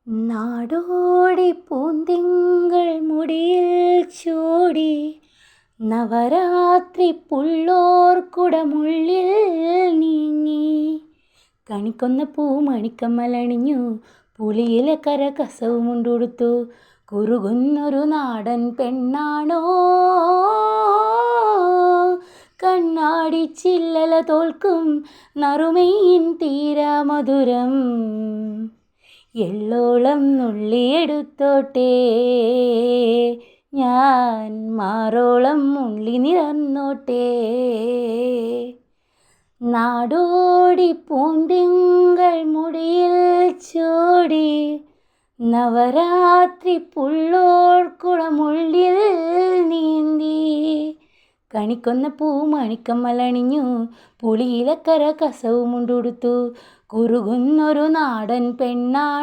നാടോടി പൂന്തിങ്കൾ മുടിയിൽ ചൂടി നവരാത്രി പുള്ളോർക്കുടമുള്ളിൽ നീങ്ങി കണിക്കൊന്ന പൂമണിക്കമ്മലണിഞ്ഞു പുളിയിലെ കരകസവുമുണ്ടുടുത്തു കുറുകുന്നൊരു നാടൻ പെണ്ണാണോ കണ്ണാടി ചില്ലല തോൽക്കും നറുമൈയിൻ തീരാമധുരം എള്ളോളം നുള്ളിയെടുത്തോട്ടെ ഞാൻ മാറോളം ഉള്ളി നിറന്നോട്ടെ. നാടോടി പൂന്തിങ്കൾ മുടിയിൽ ചൂടി നവരാത്രി പുള്ളോർക്കുളമുള്ളിൽ നീന്തി കണിക്കൊന്ന പൂമണിക്കമ്മലണിഞ്ഞു പുളിയിലക്കര കസവുമുണ്ടുടുത്തു കുറുകുന്നൊരു നാടൻ പെണ്ണാണോ